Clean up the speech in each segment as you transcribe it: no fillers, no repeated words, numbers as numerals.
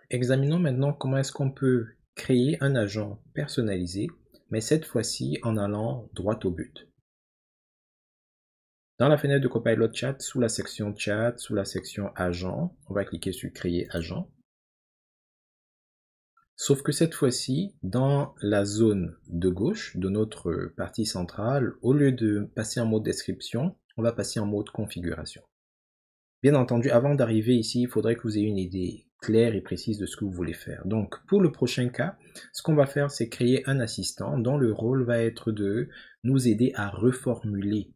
Examinons maintenant comment est-ce qu'on peut créer un agent personnalisé, mais cette fois-ci en allant droit au but. Dans la fenêtre de Copilot Chat, sous la section Chat, sous la section Agent, on va cliquer sur Créer agent. Sauf que cette fois-ci, dans la zone de gauche de notre partie centrale, au lieu de passer en mode description, on va passer en mode configuration. Bien entendu, avant d'arriver ici, il faudrait que vous ayez une idée claire et précise de ce que vous voulez faire. Donc, pour le prochain cas, ce qu'on va faire, c'est créer un assistant dont le rôle va être de nous aider à reformuler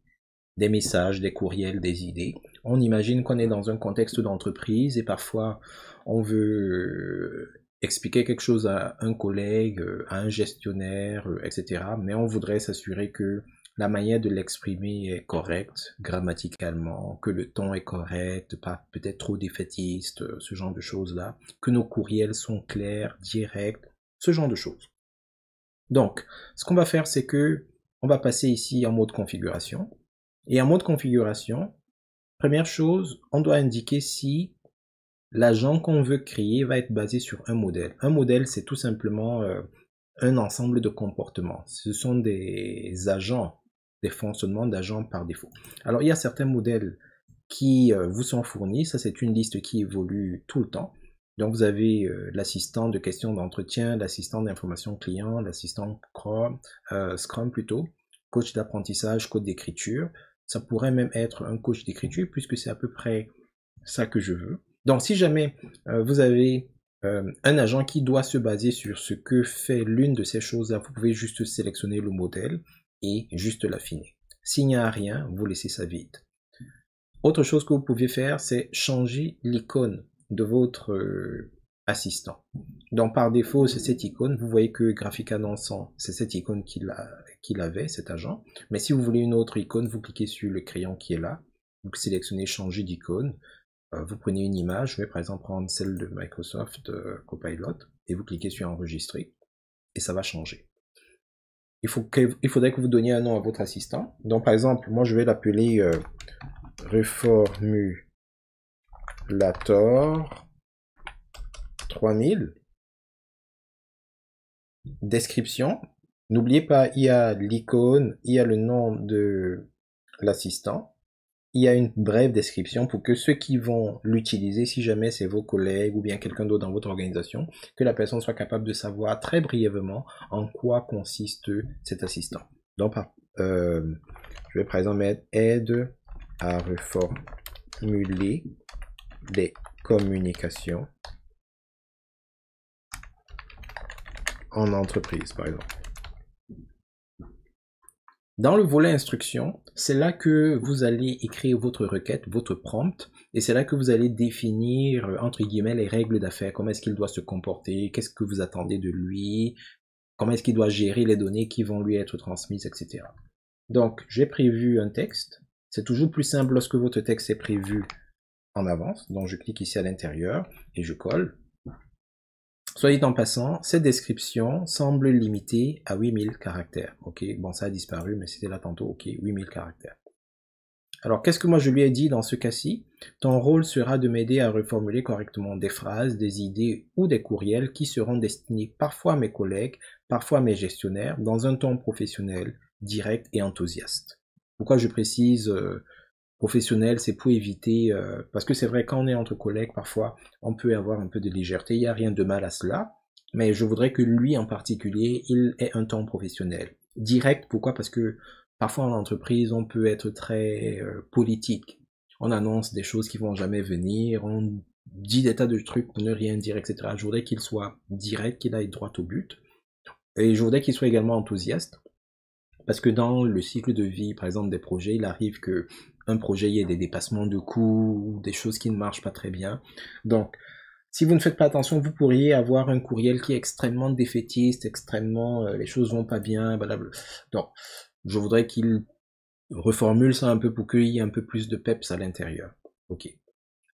des messages, des courriels, des idées. On imagine qu'on est dans un contexte d'entreprise et parfois on veut expliquer quelque chose à un collègue, à un gestionnaire, etc. Mais on voudrait s'assurer que la manière de l'exprimer est correcte, grammaticalement, que le ton est correct, pas peut-être trop défaitiste, ce genre de choses-là, que nos courriels sont clairs, directs, ce genre de choses. Donc, ce qu'on va faire, c'est que on va passer ici en mode configuration. Et en mode configuration, première chose, on doit indiquer si l'agent qu'on veut créer va être basé sur un modèle. Un modèle, c'est tout simplement un ensemble de comportements. Ce sont des agents, des fonctionnements d'agents par défaut. Alors, il y a certains modèles qui vous sont fournis. Ça, c'est une liste qui évolue tout le temps. Donc, vous avez l'assistant de questions d'entretien, l'assistant d'information client, l'assistant Scrum plutôt, coach d'apprentissage, coach d'écriture. Ça pourrait même être un coach d'écriture puisque c'est à peu près ça que je veux. Donc, si jamais vous avez un agent qui doit se baser sur ce que fait l'une de ces choses-là, vous pouvez juste sélectionner le modèle et juste l'affiner. S'il n'y a rien, vous laissez ça vide. Autre chose que vous pouvez faire, c'est changer l'icône de votre assistant. Donc par défaut, c'est cette icône. Vous voyez que Graphica Dansant, c'est cette icône qu'il avait, cet agent. Mais si vous voulez une autre icône, vous cliquez sur le crayon qui est là. Vous sélectionnez changer d'icône. Vous prenez une image, je vais par exemple prendre celle de Microsoft Copilot, et vous cliquez sur enregistrer, et ça va changer. Il faudrait que vous donniez un nom à votre assistant. Donc par exemple, moi je vais l'appeler Reformulator 3000. Description. N'oubliez pas, il y a l'icône, il y a le nom de l'assistant. Il y a une brève description pour que ceux qui vont l'utiliser, si jamais c'est vos collègues ou bien quelqu'un d'autre dans votre organisation, que la personne soit capable de savoir très brièvement en quoi consiste cet assistant. Donc, je vais par exemple mettre aide à reformuler des communications en entreprise, par exemple. Dans le volet instruction, c'est là que vous allez écrire votre requête, votre prompt, et c'est là que vous allez définir, entre guillemets, les règles d'affaires, comment est-ce qu'il doit se comporter, qu'est-ce que vous attendez de lui, comment est-ce qu'il doit gérer les données qui vont lui être transmises, etc. Donc, j'ai prévu un texte. C'est toujours plus simple lorsque votre texte est prévu en avance. Donc, je clique ici à l'intérieur et je colle. Soit dit en passant, cette description semble limitée à 8000 caractères. Ok, bon, ça a disparu, mais c'était là tantôt. Ok, 8000 caractères. Alors, qu'est-ce que moi je lui ai dit dans ce cas-ci? Ton rôle sera de m'aider à reformuler correctement des phrases, des idées ou des courriels qui seront destinés parfois à mes collègues, parfois à mes gestionnaires, dans un ton professionnel, direct et enthousiaste. Pourquoi je précise professionnel, c'est pour éviter, parce que c'est vrai, quand on est entre collègues, parfois, on peut avoir un peu de légèreté, il n'y a rien de mal à cela, mais je voudrais que lui en particulier, il ait un ton professionnel. Direct, pourquoi? Parce que parfois en entreprise, on peut être très politique. On annonce des choses qui vont jamais venir, on dit des tas de trucs pour ne rien dire, etc. Je voudrais qu'il soit direct, qu'il aille droit au but. Et je voudrais qu'il soit également enthousiaste. Parce que dans le cycle de vie, par exemple, des projets, il arrive que un projet, il y ait des dépassements de coûts, des choses qui ne marchent pas très bien. Donc, si vous ne faites pas attention, vous pourriez avoir un courriel qui est extrêmement défaitiste, extrêmement, les choses vont pas bien, blablabla. Donc, je voudrais qu'il reformule ça un peu pour qu'il y ait un peu plus de peps à l'intérieur. Ok.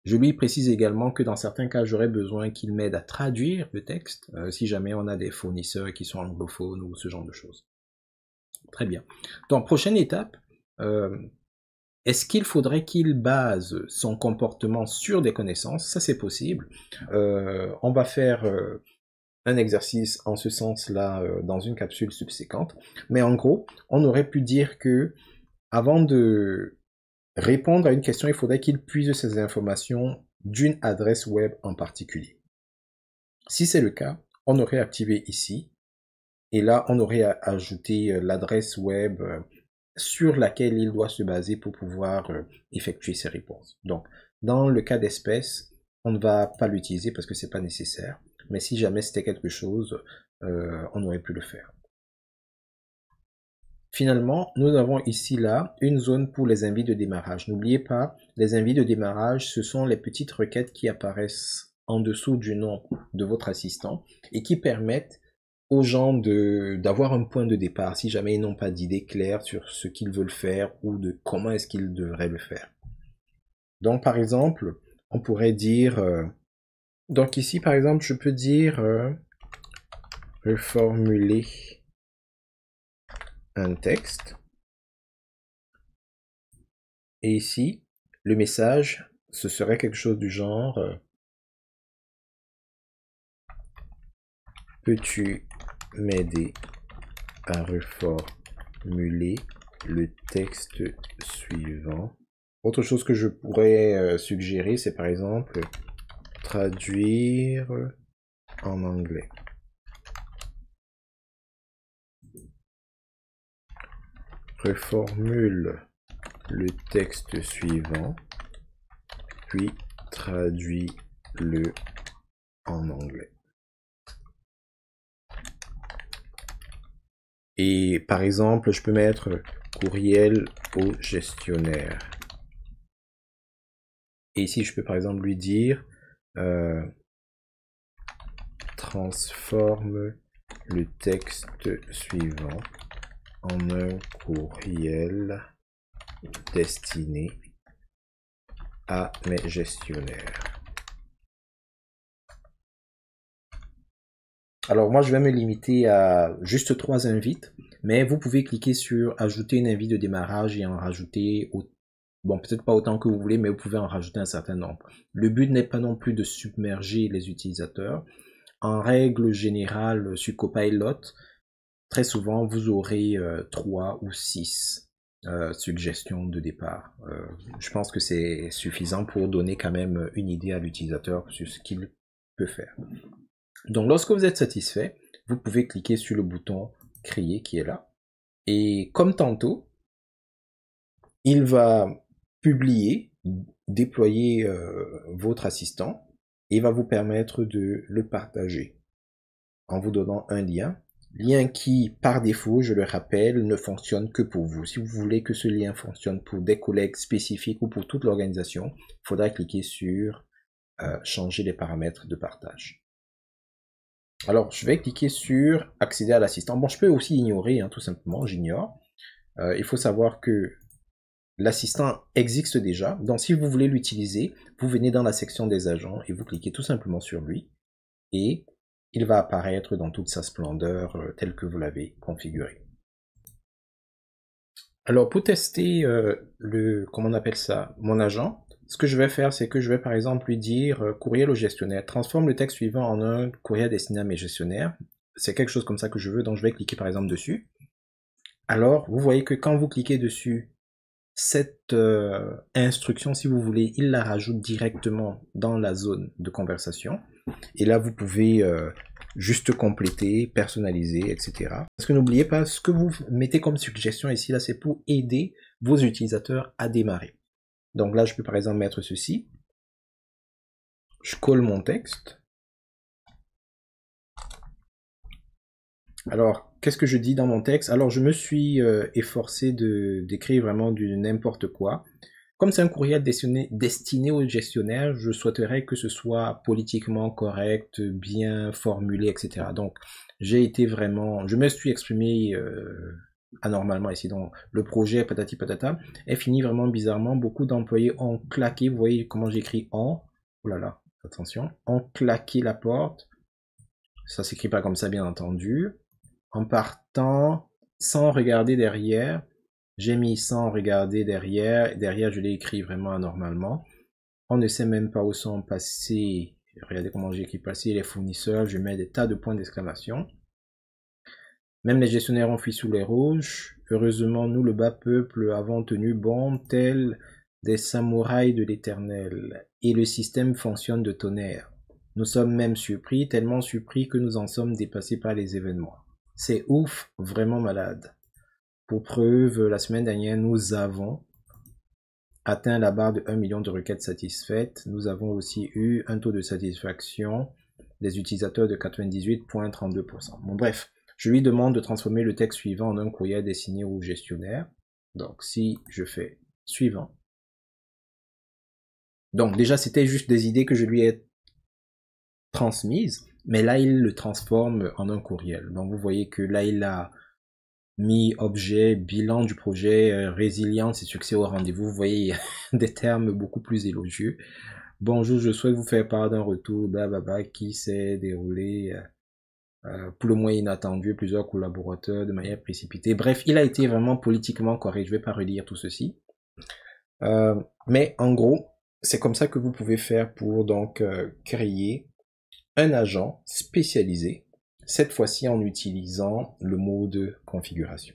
Je lui précise également que dans certains cas, j'aurais besoin qu'il m'aide à traduire le texte, si jamais on a des fournisseurs qui sont anglophones ou ce genre de choses. Très bien. Donc, prochaine étape, Est-ce qu'il faudrait qu'il base son comportement sur des connaissances? Ça, c'est possible. On va faire un exercice en ce sens-là dans une capsule subséquente. Mais en gros, on aurait pu dire que avant de répondre à une question, il faudrait qu'il puise ces informations d'une adresse web en particulier. Si c'est le cas, on aurait activé ici, et là, on aurait ajouté l'adresse web sur laquelle il doit se baser pour pouvoir effectuer ses réponses. Donc, dans le cas d'espèce, on ne va pas l'utiliser parce que c'est pas nécessaire. Mais si jamais c'était quelque chose, on aurait pu le faire. Finalement, nous avons ici là une zone pour les invites de démarrage. N'oubliez pas, les invites de démarrage, ce sont les petites requêtes qui apparaissent en dessous du nom de votre assistant et qui permettent aux gens d'avoir un point de départ si jamais ils n'ont pas d'idée claire sur ce qu'ils veulent faire ou de comment est-ce qu'ils devraient le faire. Donc par exemple, on pourrait dire, donc ici par exemple, je peux dire reformuler un texte. Et ici, le message, ce serait quelque chose du genre peux-tu m'aider à reformuler le texte suivant? Autre chose que je pourrais suggérer, c'est par exemple traduire en anglais. Reformule le texte suivant, puis traduis-le en anglais. Et par exemple, je peux mettre courriel au gestionnaire. Et ici, je peux par exemple lui dire transforme le texte suivant en un courriel destiné à mes gestionnaires. Alors moi je vais me limiter à juste 3 invites, mais vous pouvez cliquer sur ajouter une invite de démarrage et en rajouter, bon peut-être pas autant que vous voulez, mais vous pouvez en rajouter un certain nombre. Le but n'est pas non plus de submerger les utilisateurs. En règle générale sur Copilot, très souvent vous aurez 3 ou 6 suggestions de départ. Je pense que c'est suffisant pour donner quand même une idée à l'utilisateur sur ce qu'il peut faire. Donc lorsque vous êtes satisfait, vous pouvez cliquer sur le bouton créer qui est là. Et comme tantôt, il va publier, déployer votre assistant et va vous permettre de le partager en vous donnant un lien. Lien qui, par défaut, je le rappelle, ne fonctionne que pour vous. Si vous voulez que ce lien fonctionne pour des collègues spécifiques ou pour toute l'organisation, il faudra cliquer sur changer les paramètres de partage. Alors, je vais cliquer sur accéder à l'assistant. Bon, je peux aussi ignorer, hein, tout simplement, j'ignore. Il faut savoir que l'assistant existe déjà. Donc, si vous voulez l'utiliser, vous venez dans la section des agents et vous cliquez tout simplement sur lui. Et il va apparaître dans toute sa splendeur telle que vous l'avez configuré. Alors pour tester comment on appelle ça, mon agent, ce que je vais faire, c'est que je vais par exemple lui dire courriel au gestionnaire, transforme le texte suivant en un courriel destiné à mes gestionnaires. C'est quelque chose comme ça que je veux, donc je vais cliquer par exemple dessus. Alors vous voyez que quand vous cliquez dessus, cette instruction, si vous voulez, il la rajoute directement dans la zone de conversation. Et là, vous pouvez juste compléter, personnaliser, etc. Parce que n'oubliez pas, ce que vous mettez comme suggestion ici, là, c'est pour aider vos utilisateurs à démarrer. Donc là, je peux par exemple mettre ceci. Je colle mon texte. Alors, qu'est-ce que je dis dans mon texte? Alors, je me suis efforcé d'écrire vraiment du n'importe quoi. Comme c'est un courriel destiné au gestionnaire, je souhaiterais que ce soit politiquement correct, bien formulé, etc. Donc, je me suis exprimé anormalement ici. Donc, le projet patati patata est fini vraiment bizarrement. Beaucoup d'employés ont claqué. Vous voyez comment j'écris oh là là, attention, ont claqué la porte. Ça s'écrit pas comme ça, bien entendu. En partant sans regarder derrière. J'ai mis sans regarder derrière. Derrière, je l'ai écrit vraiment anormalement. On ne sait même pas où sont passés. Regardez comment j'ai écrit passer les fournisseurs. Je mets des tas de points d'exclamation. Même les gestionnaires ont fui sous les rouges. Heureusement, nous, le bas peuple, avons tenu bon, tel des samouraïs de l'Éternel. Et le système fonctionne de tonnerre. Nous sommes même surpris, tellement surpris que nous en sommes dépassés par les événements. C'est ouf, vraiment malade. Pour preuve, la semaine dernière, nous avons atteint la barre de 1 million de requêtes satisfaites. Nous avons aussi eu un taux de satisfaction des utilisateurs de 98,32%. Bon, bref, je lui demande de transformer le texte suivant en un courriel destiné au gestionnaire. Donc, si je fais suivant. Donc, déjà, c'était juste des idées que je lui ai transmises, mais là, il le transforme en un courriel. Donc, vous voyez que là, il a mis objet, bilan du projet, résilience et succès au rendez-vous. Vous voyez, des termes beaucoup plus élogieux. Bonjour, je souhaite vous faire part d'un retour blablabla qui s'est déroulé pour le moins inattendu, plusieurs collaborateurs de manière précipitée. Bref, il a été vraiment politiquement correct. Je vais pas relire tout ceci. Mais en gros, c'est comme ça que vous pouvez faire pour donc créer un agent spécialisé, cette fois-ci en utilisant le mode configuration.